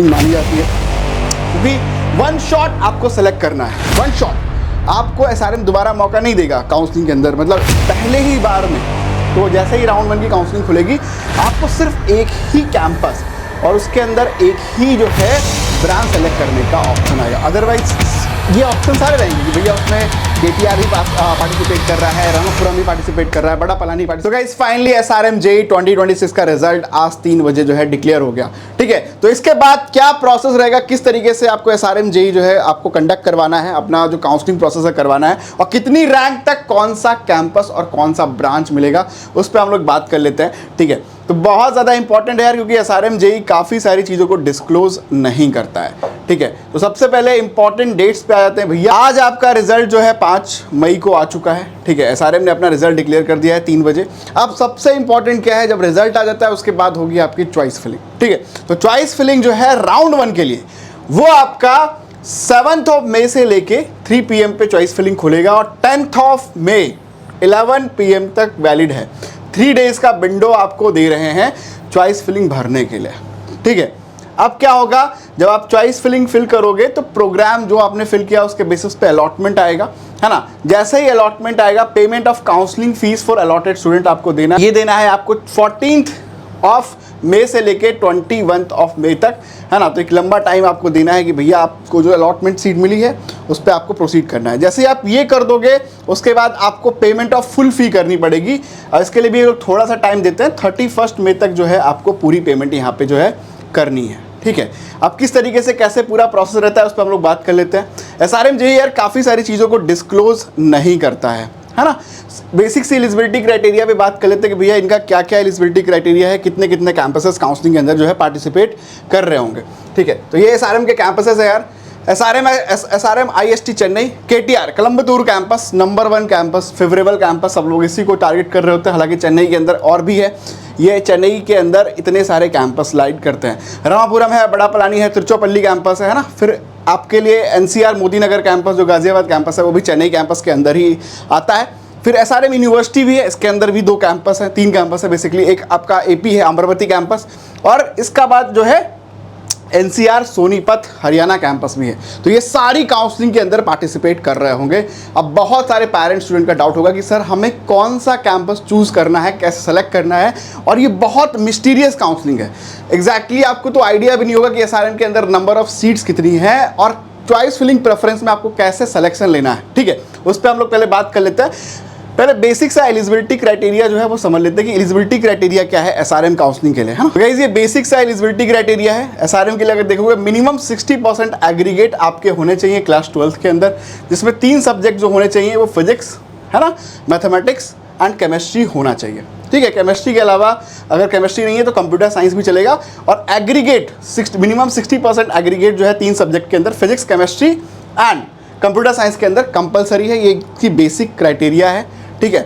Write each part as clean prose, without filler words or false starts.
मानी जाती है, क्योंकि वन शॉट आपको सेलेक्ट करना है। वन शॉट आपको एसआरएम दोबारा मौका नहीं देगा काउंसलिंग के अंदर, मतलब पहले ही बार में। तो जैसे ही राउंड 1 की काउंसलिंग खुलेगी, आपको सिर्फ एक ही कैंपस और उसके अंदर एक ही जो है ब्रांच सेलेक्ट करने का ऑप्शन आएगा। अदरवाइज ये ऑप्शन सारे रहेंगे कि भैया उसमें केटीआर भी पार्टिसिपेट कर रहा है, रामापुरम भी पार्टिसिपेट कर रहा है, बड़ा पलानी पार्टिसिपेट। तो गाइस फाइनली एसआरएम जेईई 2026 का रिजल्ट आज 3 बजे जो है डिक्लेयर हो गया। ठीक है, तो इसके बाद क्या प्रोसेस रहेगा, किस तरीके से आपको एसआरएम जेईई जो है आपको कंडक्ट करवाना है, अपना जो काउंसलिंग प्रोसेस है करवाना है, और कितनी रैंक तक कौन सा कैंपस और कौन सा ब्रांच मिलेगा, उस पर हम लोग बात कर लेते हैं। ठीक है, तो बहुत ज़्यादा इंपॉर्टेंट है यार, क्योंकि एसआरएम जेईई काफ़ी सारी चीज़ों को डिस्क्लोज नहीं करता है। ठीक है, तो सबसे पहले इंपॉर्टेंट डेट्स पे आ जाते हैं भैया। आज आपका रिजल्ट जो है 5 मई को आ चुका है। ठीक है, एसआरएम ने अपना रिजल्ट डिक्लेयर कर दिया है 3 बजे। अब सबसे इंपॉर्टेंट क्या है, जब रिजल्ट आ जाता है उसके बाद होगी आपकी चॉइस फिलिंग। ठीक है, तो चॉइस फिलिंग जो है राउंड 1 के लिए वो आपका 7 मई से लेके 3 PM पे चॉइस फिलिंग खुलेगा और 10 मई 11 PM तक वैलिड है। 3 डेज का विंडो आपको दे रहे हैं चॉइस फिलिंग भरने के लिए। ठीक है, अब क्या होगा, जब आप चॉइस फिलिंग फिल करोगे तो प्रोग्राम जो आपने फिल किया उसके बेसिस पे अलॉटमेंट आएगा, है ना। जैसे ही अलॉटमेंट आएगा, payment of counselling fees for allotted student आपको देना, ये देना है आपको 14 मई से लेके 21 मई तक, है ना। तो एक लंबा टाइम आपको देना है कि भैया आपको जो अलॉटमेंट सीट मिली है उस पर आपको प्रोसीड करना है। जैसे ही आप ये कर दोगे उसके बाद आपको पेमेंट ऑफ फुल फी करनी पड़ेगी, और इसके लिए भी लोग थोड़ा सा टाइम देते हैं। 31 मई तक जो है आपको पूरी पेमेंट यहाँ पे जो है करनी है। ठीक है, अब किस तरीके से कैसे पूरा प्रोसेस रहता है उस पर हम लोग बात कर लेते हैं। एसआरएम जेईई यार काफ़ी सारी चीज़ों को डिस्क्लोज नहीं करता है ना। बेसिक सी एलिजिबिलिटी क्राइटेरिया पे बात कर लेते हैं कि भैया इनका क्या क्या एलिजिबिलिटी क्राइटेरिया है, कितने कितने कैंपसेस काउंसलिंग के अंदर जो है पार्टिसिपेट कर रहे होंगे। ठीक है, तो ये एसआरएम के कैंपसेस है यार। SRM IST Chennai, KTR Coimbatore campus number 1 campus, favourable campus, सब लोग इसी को टारगेट कर रहे होते हैं। हालांकि चेन्नई के अंदर और भी है, ये चेन्नई के अंदर इतने सारे कैंपस लाइट करते हैं। रामापुरम है, बड़ा पलानी है, तिरुचिरापल्ली कैंपस है ना। फिर आपके लिए एनसीआर मोदी नगर कैंपस जो गाजियाबाद कैंपस है वो भी चेन्नई कैंपस के अंदर ही आता है। फिर एसआरएम यूनिवर्सिटी भी है, इसके अंदर भी 2 कैंपस हैं, 3 कैंपस है बेसिकली। एक आपका एपी है अमरावती कैंपस, और इसका बाद जो है एनसीआर सोनीपत हरियाणा कैंपस भी है। तो ये सारी काउंसलिंग के अंदर पार्टिसिपेट कर रहे होंगे। अब बहुत सारे पेरेंट्स स्टूडेंट का डाउट होगा कि सर हमें कौन सा कैंपस चूज़ करना है, कैसे सेलेक्ट करना है, और ये बहुत मिस्टीरियस काउंसलिंग है। एग्जैक्टली आपको तो आइडिया भी नहीं होगा कि एसआरएम के अंदर नंबर ऑफ सीट्स कितनी है और चॉइस फिलिंग प्रेफरेंस में आपको कैसे सिलेक्शन लेना है। ठीक है, उस पर हम लोग पहले बात कर लेते हैं। पहले बेसिक सा एलिजिबिलिटी क्राइटेरिया जो है वो समझ लेते हैं कि एलिजिबिलिटी क्राइटेरिया क्या है एसआरएम काउंसलिंग के लिए, है ना। तो गाइस ये बेसिक सा एलिजिबिलिटी क्राइटेरिया है एसआरएम के लिए। अगर देखोगे मिनिमम 60% एग्रीगेट आपके होने चाहिए क्लास 12th के अंदर, जिसमें 3 सब्जेक्ट जो होने चाहिए वो फिजिक्स, है ना, मैथमेटिक्स एंड केमिस्ट्री होना चाहिए। ठीक है, केमिस्ट्री के अलावा अगर केमिस्ट्री नहीं है तो कंप्यूटर साइंस भी चलेगा। और एग्रीगेट मिनिमम 60% एग्रीगेट जो है 3 सब्जेक्ट के अंदर, physics, chemistry and computer science के अंदर कंपलसरी है। ये इसकी बेसिक क्राइटेरिया है। ठीक है,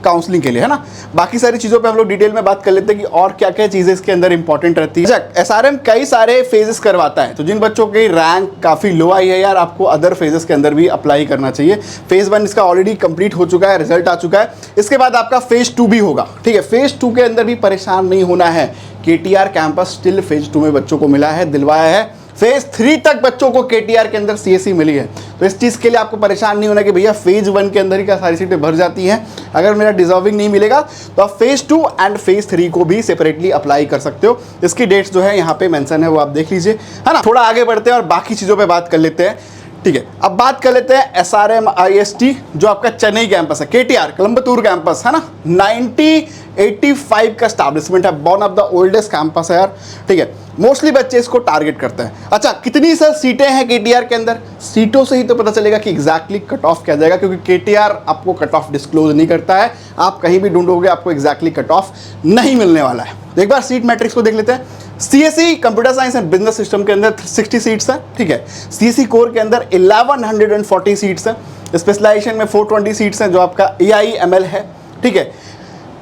काउंसलिंग के लिए, है ना। बाकी सारी चीज़ों पे हम लोग डिटेल में बात कर लेते हैं कि और क्या क्या चीज़ें इसके अंदर इंपॉर्टेंट रहती है। एसआरएम कई सारे फेजेस करवाता है, तो जिन बच्चों की रैंक काफ़ी लो आई है यार, आपको अदर फेजेस के अंदर भी अप्लाई करना चाहिए। फेज़ 1 इसका ऑलरेडी कंप्लीट हो चुका है, रिजल्ट आ चुका है। इसके बाद आपका फेज़ 2 भी होगा। ठीक है, फेज़ 2 के अंदर भी परेशान नहीं होना है। केटीआर कैंपस स्टिल फेज़ 2 में बच्चों को मिला है, दिलवाया है। फेज़ 3 तक बच्चों को केटीआर के अंदर सीएससी मिली है। तो इस चीज़ के लिए आपको परेशान नहीं होना कि भैया फेज़ 1 के अंदर ही क्या सारी सीटें भर जाती हैं, अगर मेरा डिजर्विंग नहीं मिलेगा तो आप फेज़ 2 एंड फेज़ 3 को भी सेपरेटली अप्लाई कर सकते हो। इसकी डेट्स जो है यहाँ पे मेंशन है, वो आप देख लीजिए, है ना। थोड़ा आगे बढ़ते हैं और बाकी चीज़ों पर बात कर लेते हैं। ठीक है, अब बात कर लेते हैं एसआरएम आईएसटी जो आपका चेन्नई कैंपस है, केटीआर कोयंबटूर कैंपस, है ना। 1985 का एस्टैब्लिशमेंट है, one of the oldest campus है यार। ठीक है, मोस्टली बच्चे इसको टारगेट करते हैं। अच्छा, कितनी सर सीटें हैं केटीआर के अंदर? सीटों से ही तो पता चलेगा कि एग्जैक्टली कट ऑफ क्या जाएगा, क्योंकि केटीआर आपको कट ऑफ डिस्क्लोज नहीं करता है। आप कहीं भी ढूंढोगे आपको एग्जैक्टली कट ऑफ नहीं मिलने वाला है। एक बार सीट मैट्रिक्स को देख लेते हैं। CSC computer science and business system के अंदर 60 सीट्स हैं। ठीक है, सीएससी कोर के अंदर 1140 सीट्स हैं। स्पेशलाइजेशन में 420 सीट्स हैं जो आपका एआईएमएल है। ठीक है,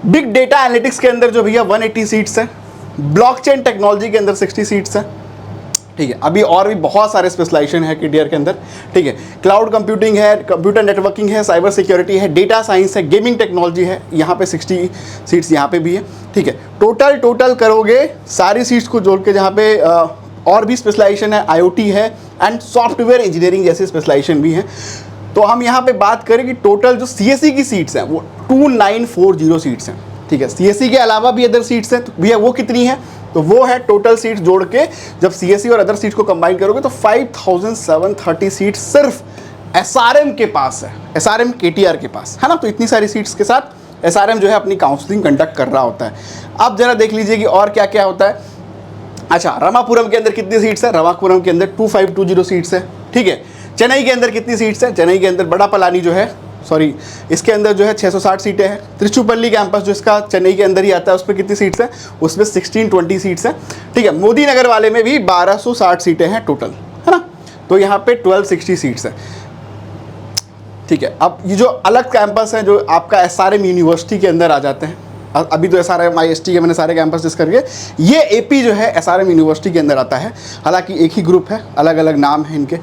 बिग डेटा एनालिटिक्स के अंदर जो भैया 180 सीट्स हैं। ब्लॉकचेन टेक्नोलॉजी के अंदर 60 सीट्स हैं। ठीक है, अभी और भी बहुत सारे स्पेशलाइजेशन है केटीआर के अंदर। ठीक है, क्लाउड कंप्यूटिंग है, कंप्यूटर नेटवर्किंग है, साइबर सिक्योरिटी है, डेटा साइंस है, गेमिंग टेक्नोलॉजी है। यहाँ पे 60 सीट्स यहाँ पे भी है। ठीक है, टोटल करोगे सारी सीट्स को जोड़ के जहाँ पे और भी स्पेशलाइजेशन है, IoT है एंड सॉफ्टवेयर इंजीनियरिंग जैसे स्पेशलाइजेशन भी हैं। तो हम यहाँ पे बात करें कि टोटल जो CSE की सीट्स हैं वो 2940 सीट्स हैं, ठीक है। CSE के अलावा भी अदर सीट्स हैं, तो भैया वो कितनी है, तो वो है टोटल सीट्स जोड़ के जब CSE और अदर सीट्स को कंबाइन करोगे तो 5730 सीट्स सिर्फ SRM के पास है, SRM KTR के पास, है ना। तो इतनी सारी सीट्स के साथ SRM जो है अपनी काउंसलिंग कंडक्ट कर रहा होता है। अब जरा देख लीजिए कि और क्या क्या होता है। अच्छा, रमापुरम के अंदर कितनी सीट्स है, रमापुरम के अंदर 2520 सीट्स है, ठीक है। चेन्नई के अंदर कितनी सीट्स है, चेन्नई के अंदर बड़ा पलानी जो है, सॉरी इसके अंदर जो है 660 सीटें हैं। त्रिचुपल्ली कैंपस जो इसका चेन्नई के अंदर ही आता है उस पर कितनी सीट्स हैं, उसमें 1620 सीट्स हैं, ठीक है। मोदी नगर वाले में भी 1260 सीटें हैं टोटल, है ना। तो यहाँ पे 1260 सीट्स हैं, ठीक है। अब ये जो अलग कैंपस हैं जो आपका SRM यूनिवर्सिटी के अंदर आ जाते हैं, अभी तो SRM IST के मैंने सारे कैंपस डिस्कस करके, ये AP जो है SRM यूनिवर्सिटी के अंदर आता है, हालांकि एक ही ग्रुप है, अलग अलग नाम है इनके।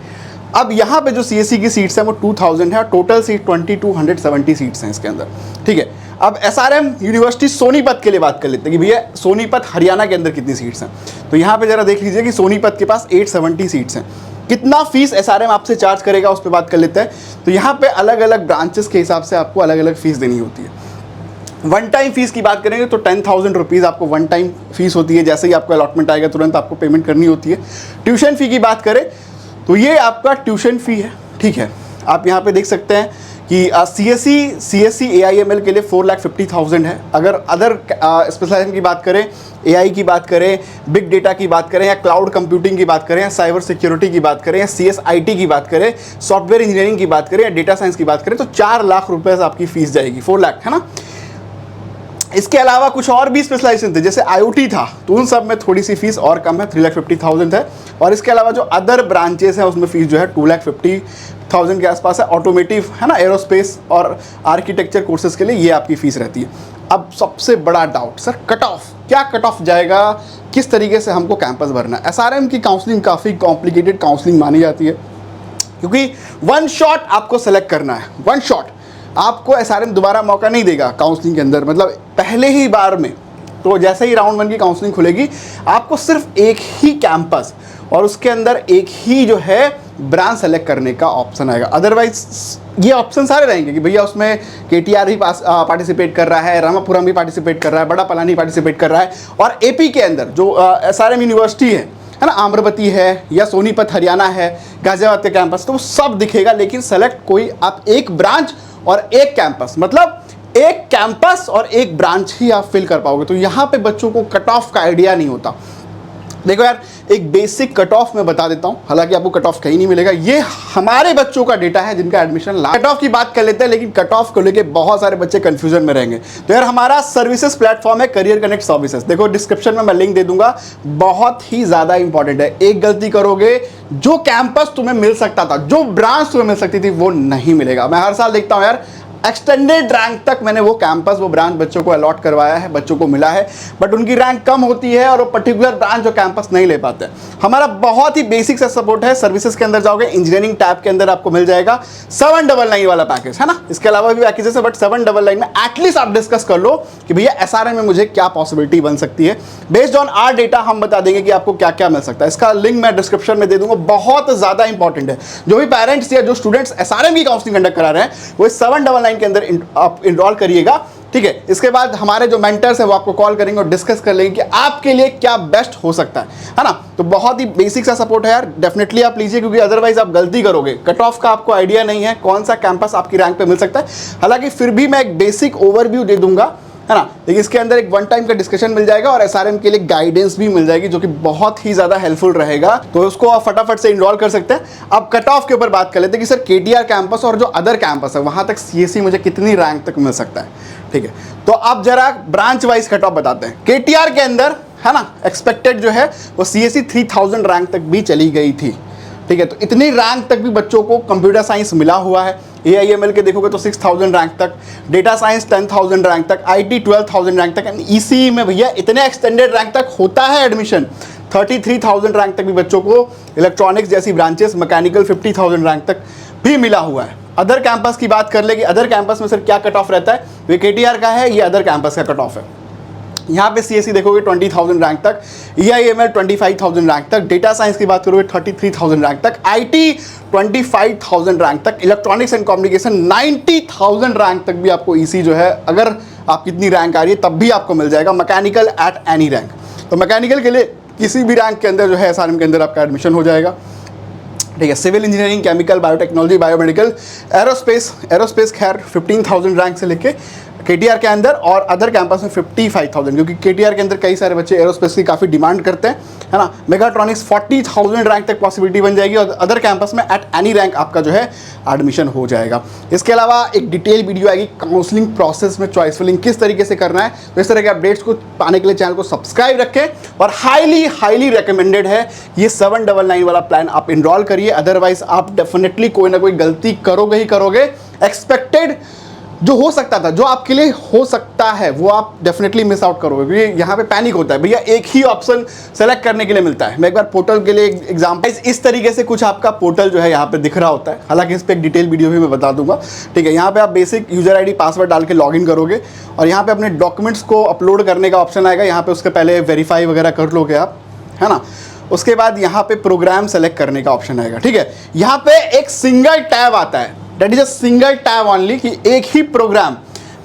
अब यहाँ पे जो CSE की सीट्स हैं वो 2000 है और टोटल सीट 2270 सीट्स हैं इसके अंदर, ठीक है। अब SRM यूनिवर्सिटी सोनीपत के लिए बात कर लेते हैं कि भैया सोनीपत हरियाणा के अंदर कितनी सीट्स हैं। तो यहाँ पे जरा देख लीजिए कि सोनीपत के पास 870 सीट्स हैं। कितना फीस SRM आपसे चार्ज करेगा उस पर बात कर लेते हैं। तो यहाँ पे अलग अलग ब्रांचेस के हिसाब से आपको अलग अलग फीस देनी होती है। वन टाइम फीस की बात करेंगे तो 10,000 रुपीज़ आपको वन टाइम फीस होती है, जैसे ही आपको अलॉटमेंट आएगा तुरंत आपको पेमेंट करनी होती है। ट्यूशन फ़ी की बात करें तो ये आपका ट्यूशन फ़ी है, ठीक है। आप यहाँ पे देख सकते हैं कि CSE AIML के लिए 4,50,000 है। अगर अदर स्पेशलाइजेशन की बात करें, AI की बात करें, बिग डेटा की बात करें, या क्लाउड कंप्यूटिंग की बात करें, या साइबर सिक्योरिटी की बात करें, या CSIT की बात करें, सॉफ्टवेयर इंजीनियरिंग की बात करें, या डेटा साइंस की बात करें, तो 4 लाख रुपये से आपकी फ़ीस जाएगी, 4 लाख, है ना। इसके अलावा कुछ और भी स्पेशलाइजेशन थे, जैसे IoT था, तो उन सब में थोड़ी सी फीस और कम है, 3,50,000 है। और इसके अलावा जो अदर ब्रांचेस हैं उसमें फीस जो है 2,50,000 के आसपास है। ऑटोमेटिव, है ना, एरोस्पेस और आर्किटेक्चर कोर्सेज के लिए ये आपकी फ़ीस रहती है। अब सबसे बड़ा डाउट, सर कट ऑफ, क्या कट ऑफ जाएगा, किस तरीके से हमको कैंपस भरना है। SRM की काउंसलिंग काफ़ी कॉम्प्लिकेटेड काउंसलिंग मानी जाती है, क्योंकि वन शॉट आपको सेलेक्ट करना है, वन शॉट। आपको SRM दोबारा मौका नहीं देगा काउंसलिंग के अंदर, मतलब पहले ही बार में। तो जैसे ही राउंड 1 की काउंसलिंग खुलेगी आपको सिर्फ एक ही कैंपस और उसके अंदर एक ही जो है ब्रांच सेलेक्ट करने का ऑप्शन आएगा। अदरवाइज ये ऑप्शन सारे रहेंगे कि भैया उसमें KTR भी पार्टिसिपेट कर रहा है, रामापुरम भी पार्टिसिपेट कर रहा है, बड़ा पलानी पार्टिसिपेट कर रहा है, और AP के अंदर जो SRM यूनिवर्सिटी है ना, आम्रवती है, या सोनीपत हरियाणा है, गाजियाबाद का कैंपस, तो वो सब दिखेगा। लेकिन सेलेक्ट कोई आप एक ब्रांच और एक कैंपस, मतलब एक कैंपस और एक ब्रांच ही आप फिल कर पाओगे। तो यहाँ पे बच्चों को कट ऑफ का आइडिया नहीं होता। देखो यार, एक बेसिक कट ऑफ मैं बता देता हूँ, हालांकि आपको कट ऑफ कहीं नहीं मिलेगा, ये हमारे बच्चों का डेटा है जिनका एडमिशन कट ऑफ की बात कर लेते हैं, लेकिन कट ऑफ को लेके बहुत सारे बच्चे कंफ्यूजन में रहेंगे। तो यार हमारा सर्विसेज प्लेटफॉर्म है करियर कनेक्ट सर्विसेज, देखो डिस्क्रिप्शन में मैं लिंक दे दूंगा, बहुत ही ज़्यादा इंपॉर्टेंट है। एक गलती करोगे, जो कैंपस तुम्हें मिल सकता था, जो ब्रांच तुम्हें मिल सकती थी, वो नहीं मिलेगा। मैं हर साल देखता हूँ यार, एक्सटेंडेड रैंक तक मैंने वो कैंपस, वो ब्रांच बच्चों को अलॉट करवाया है, बच्चों को मिला है, बट उनकी रैंक कम होती है और वो पर्टिकुलर ब्रांच और कैंपस नहीं ले पाते। हमारा बहुत ही बेसिक सा सपोर्ट है। सर्विसेज के अंदर जाओगे, इंजीनियरिंग टैब के अंदर आपको मिल जाएगा 799 वाला पैकेज, है ना। इसके अलावा भी पैकेजेस है, बट 799 में एटलीस्ट आप डिस्कस कर लो कि भैया SRM में मुझे क्या पॉसिबिलिटी बन सकती है। बेस्ड ऑन आर डेटा हम बता देंगे कि आपको क्या क्या मिल सकता है। इसका लिंक मैं डिस्क्रिप्शन में दे दूंगा, बहुत ज़्यादा इंपॉर्टेंट है। जो भी पेरेंट्स या जो स्टूडेंट्स SRM की काउंसलिंग कंडक्ट करा रहे हैं, वो 799 के अंदर आप इनरोल करिएगा, ठीक है। इसके बाद हमारे जो मेंटर्स हैं वो आपको कॉल करेंगे और डिस्कस कर लेंगे कि आपके लिए क्या बेस्ट हो सकता है ना। तो बहुत ही बेसिक सा सपोर्ट है यार, डेफिनेटली आप लीजिए, क्योंकि अदरवाइज आप गलती करोगे। कट ऑफ का आपको आइडिया नहीं है, कौन सा कैंपस आपकी रैंक पे मिल सकता है। हालांकि फिर भी मैं एक बेसिक ओवरव्यू दे दूंगा, है ना, लेकिन इसके अंदर एक वन टाइम का डिस्कशन मिल जाएगा और SRM के लिए गाइडेंस भी मिल जाएगी, जो कि बहुत ही ज़्यादा हेल्पफुल रहेगा। तो उसको आप फटाफट से इनरोल कर सकते हैं। अब कट ऑफ के ऊपर बात कर लेते हैं कि सर KTR कैंपस और जो अदर कैंपस है वहाँ तक CSE मुझे कितनी रैंक तक मिल सकता है, ठीक है। तो अब जरा ब्रांच वाइज कट ऑफ बताते हैं। KTR के अंदर, है ना, एक्सपेक्टेड जो है वो CSE 3000 रैंक तक भी चली गई थी, ठीक है। तो इतनी रैंक तक भी बच्चों को कंप्यूटर साइंस मिला हुआ है। AIML के देखोगे तो 6000 रैंक तक, डेटा साइंस 10,000 रैंक तक, IT 12,000 रैंक तक, एंड ECE में भैया इतने एक्सटेंडेड रैंक तक होता है एडमिशन। 33,000 रैंक तक भी बच्चों को इलेक्ट्रॉनिक्स जैसी ब्रांचेस, मैकेनिकल 50,000 रैंक तक भी मिला हुआ है। अदर कैंपस की बात कर ले कि अदर कैंपस में सर क्या कट ऑफ रहता है, ये KTR का है, ये अदर कैंपस का कट ऑफ है। यहाँ पे CSE देखोगे 20,000 रैंक तक, EIML 25,000 रैंक तक, डेटा साइंस की बात करोगे 33,000 रैंक तक, IT 25,000 रैंक तक, इलेक्ट्रॉनिक्स एंड कम्युनिकेशन 90,000 रैंक तक भी आपको EC जो है, अगर आपकी इतनी रैंक आ रही है तब भी आपको मिल जाएगा। मैकेनिकल एट एनी रैंक, तो मैकेनिकल के लिए किसी भी रैंक के अंदर जो है SRM के अंदर आपका एडमिशन हो जाएगा, ठीक है। Civil engineering, chemical, biotechnology, biomedical, aerospace खैर 15,000 रैंक से लेके KTR के अंदर, और अदर कैंपस में 55,000, क्योंकि KTR के अंदर कई सारे बच्चे एरोस्पेस की काफ़ी डिमांड करते हैं, है ना। मेगाट्रॉनिक्स 40,000 रैंक तक पॉसिबिलिटी बन जाएगी, और अदर कैंपस में एट एनी रैंक आपका जो है एडमिशन हो जाएगा। इसके अलावा एक डिटेल वीडियो आएगी काउंसलिंग प्रोसेस में चॉइस फिलिंग किस तरीके से करना है। तो इस तरह के अपडेट्स को पाने के लिए चैनल को सब्सक्राइब रखें, और हाईली रिकमेंडेड है ये 799 वाला प्लान आप इनरोल करिए, अदरवाइज आप डेफिनेटली कोई ना कोई गलती करोगे ही करोगे। एक्सपेक्टेड जो हो सकता था, जो आपके लिए हो सकता है, वो आप डेफिनेटली मिस आउट करोगे, क्योंकि यहाँ पे पैनिक होता है, भैया एक ही ऑप्शन सेलेक्ट करने के लिए मिलता है। मैं एक बार पोर्टल के लिए एग्जाम्पल, इस तरीके से कुछ आपका पोर्टल जो है यहाँ पे दिख रहा होता है, हालांकि इस पर एक डिटेल वीडियो भी मैं बता दूंगा, ठीक है। यहाँ पे आप बेसिक यूजर ID पासवर्ड डाल के लॉगिन करोगे, और यहाँ पे अपने डॉक्यूमेंट्स को अपलोड करने का ऑप्शन आएगा। यहाँ पे उसके पहले वेरीफाई वगैरह कर लोगे आप, है ना। उसके बाद यहाँ पे प्रोग्राम सेलेक्ट करने का ऑप्शन आएगा, ठीक है। यहाँ पे एक सिंगल टैब आता है, that is a single tab only, कि एक ही प्रोग्राम,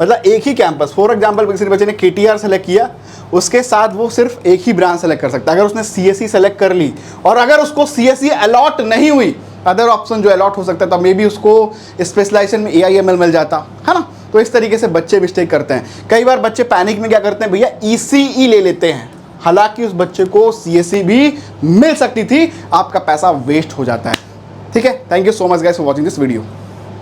मतलब एक ही कैंपस। फॉर एग्जाम्पल किसी बच्चे ने KTR सेलेक्ट किया, उसके साथ वो सिर्फ एक ही ब्रांच सेलेक्ट कर सकता है। अगर उसने CSE सेलेक्ट कर ली, और अगर उसको CSE अलॉट नहीं हुई, अदर ऑप्शन जो अलॉट हो सकता है, तो मे बी उसको स्पेशलाइजेशन में AIML मिल जाता, है ना। तो इस तरीके से बच्चे मिस्टेक करते हैं। कई बार बच्चे पैनिक में क्या करते हैं, भैया ECE ले लेते हैं, हालांकि उस बच्चे को CSE भी मिल सकती थी, आपका पैसा वेस्ट हो जाता है, ठीक है। Thank you so much guys for watching this video.